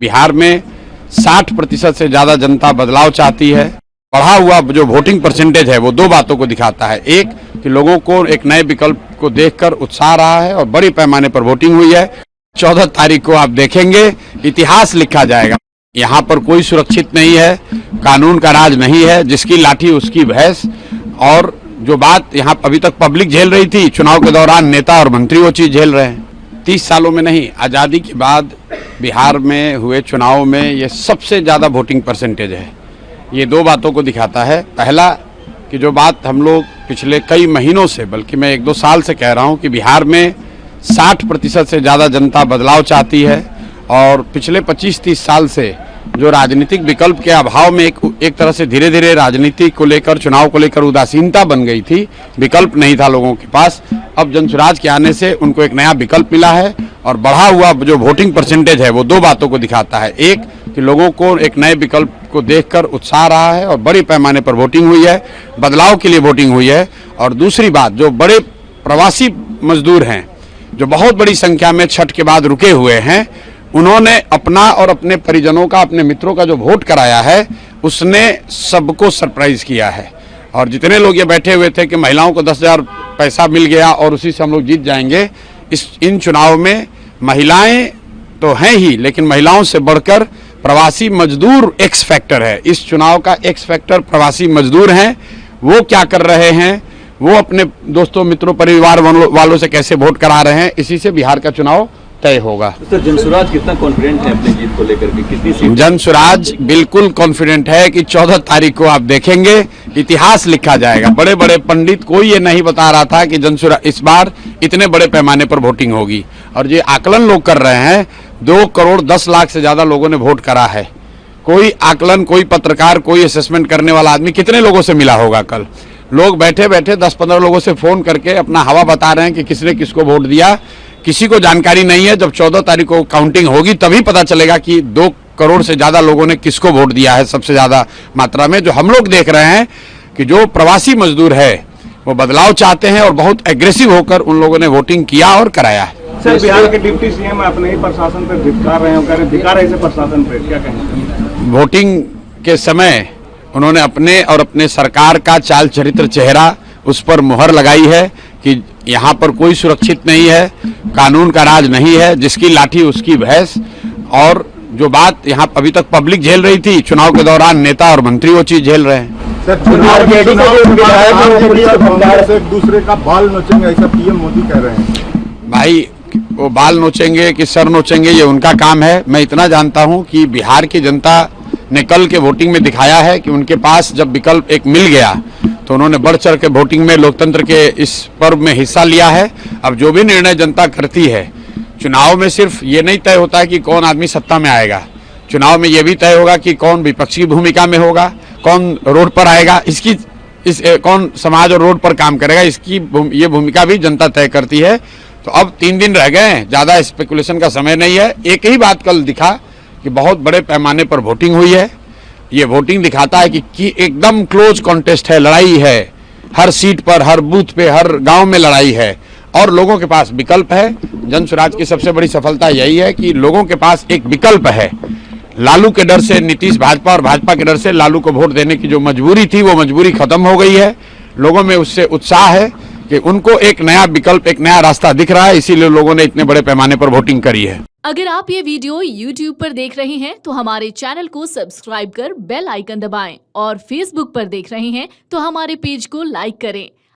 बिहार में 60% से ज्यादा जनता बदलाव चाहती है। बढ़ा हुआ जो वोटिंग परसेंटेज है वो दो बातों को दिखाता है। एक कि लोगों को एक नए विकल्प को देखकर उत्साह रहा है और बड़ी पैमाने पर वोटिंग हुई है। 14 तारीख को आप देखेंगे इतिहास लिखा जाएगा। यहाँ पर कोई सुरक्षित नहीं है, कानून का राज नहीं है, जिसकी लाठी उसकी भैंस। और जो बात यहाँ अभी तक पब्लिक झेल रही थी, चुनाव के दौरान नेता और मंत्री वो चीज झेल रहे हैं। 30 सालों में नहीं, आज़ादी के बाद बिहार में हुए चुनाव में ये सबसे ज़्यादा वोटिंग परसेंटेज है। ये दो बातों को दिखाता है। पहला कि जो बात हम लोग पिछले कई महीनों से, बल्कि मैं 1-2 साल से कह रहा हूँ कि बिहार में 60% से ज़्यादा जनता बदलाव चाहती है। और पिछले 25-30 साल से जो राजनीतिक विकल्प के अभाव में एक तरह से धीरे धीरे राजनीति को लेकर, चुनाव को लेकर उदासीनता बन गई थी, विकल्प नहीं था लोगों के पास। अब जनसुराज के आने से उनको एक नया विकल्प मिला है और बढ़ा हुआ जो वोटिंग परसेंटेज है वो दो बातों को दिखाता है। एक कि लोगों को एक नए विकल्प को देखकर उत्साह रहा है और बड़ी पैमाने पर वोटिंग हुई है, बदलाव के लिए वोटिंग हुई है। और दूसरी बात, जो बड़े प्रवासी मजदूर हैं जो बहुत बड़ी संख्या में छठ के बाद रुके हुए हैं, उन्होंने अपना और अपने परिजनों का, अपने मित्रों का जो वोट कराया है उसने सबको सरप्राइज किया है। और जितने लोग ये बैठे हुए थे कि महिलाओं को 10,000 पैसा मिल गया और उसी से हम लोग जीत जाएंगे, इन चुनाव में महिलाएं तो हैं ही, लेकिन महिलाओं से बढ़कर प्रवासी मजदूर एक्स फैक्टर है। इस चुनाव का एक्स फैक्टर प्रवासी मजदूर हैं। वो क्या कर रहे हैं, वो अपने दोस्तों, मित्रों, परिवार वालों से कैसे वोट करा रहे हैं, इसी से बिहार का चुनाव तय होगा। तो जनसुराज कितना कॉन्फिडेंट है अपनी जीत को लेकर के? कितनी सीट? जनसुराज बिल्कुल कॉन्फिडेंट है कि 14 तारीख को आप देखेंगे इतिहास लिखा जाएगा। बड़े बड़े पंडित कोई ये नहीं बता रहा था कि जनसुराज इस बार इतने बड़े पैमाने पर वोटिंग होगी। और ये आकलन लोग कर रहे हैं, 2 करोड़ 10 लाख से ज्यादा लोगों ने वोट करा है। कोई आकलन, कोई पत्रकार, कोई असेसमेंट करने वाला आदमी कितने लोगों से मिला होगा? कल लोग बैठे बैठे 10-15 लोगों से फोन करके अपना हवा बता रहे हैं कि किसने किसको वोट दिया। किसी को जानकारी नहीं है। जब 14 तारीख को काउंटिंग होगी तभी पता चलेगा कि 2 करोड़ से ज्यादा लोगों ने किसको वोट दिया है सबसे ज्यादा मात्रा में। जो हम लोग देख रहे हैं कि जो प्रवासी मजदूर है वो बदलाव चाहते हैं और बहुत एग्रेसिव होकर उन लोगों ने वोटिंग किया और कराया है। सर, बिहार के डिप्टी सीएम अपने ही प्रशासन पर धिक्कार रहे हैं, कह रहे धिक्कार है इसे प्रशासन पर, क्या कहेंगे? वोटिंग के समय उन्होंने अपने और अपने सरकार का चाल चरित्र, चेहरा, उस पर मुहर लगाई है कि यहाँ पर कोई सुरक्षित नहीं है, कानून का राज नहीं है, जिसकी लाठी उसकी भैंस। और जो बात यहाँ अभी तक पब्लिक झेल रही थी, चुनाव के दौरान नेता और मंत्री वो चीज झेल रहे हैं। एक दूसरे का बाल नोचेंगे, ऐसा पीएम मोदी कह रहे हैं। भाई, वो बाल नोचेंगे कि सर नोचेंगे ये उनका काम है। मैं इतना जानता हूँ कि बिहार की जनता ने कल के वोटिंग में दिखाया है कि उनके पास जब विकल्प एक मिल गया तो उन्होंने बढ़ चढ़ के वोटिंग में, लोकतंत्र के इस पर्व में हिस्सा लिया है। अब जो भी निर्णय जनता करती है, चुनाव में सिर्फ ये नहीं तय होता है कि कौन आदमी सत्ता में आएगा, चुनाव में ये भी तय होगा कि कौन विपक्षी भूमिका में होगा, कौन रोड पर आएगा, कौन समाज और रोड पर काम करेगा, ये भूमिका भी जनता तय करती है। तो अब 3 दिन रह गए हैं, ज्यादा स्पेकुलेशन का समय नहीं है। एक ही बात कल दिखा कि बहुत बड़े पैमाने पर वोटिंग हुई है। ये वोटिंग दिखाता है कि एकदम क्लोज कॉन्टेस्ट है, लड़ाई है, हर सीट पर, हर बूथ पे, हर गांव में लड़ाई है और लोगों के पास विकल्प है। जनसुराज की सबसे बड़ी सफलता यही है कि लोगों के पास एक विकल्प है। लालू के डर से नीतीश भाजपा और भाजपा के डर से लालू को वोट देने की जो मजबूरी थी वो मजबूरी खत्म हो गई है। लोगों में उससे उत्साह है कि उनको एक नया विकल्प, एक नया रास्ता दिख रहा है, इसीलिए लोगों ने इतने बड़े पैमाने पर वोटिंग करी है। अगर आप ये वीडियो YouTube पर देख रहे हैं तो हमारे चैनल को सब्सक्राइब कर बेल आइकन दबाएं और Facebook पर देख रहे हैं तो हमारे पेज को लाइक करें।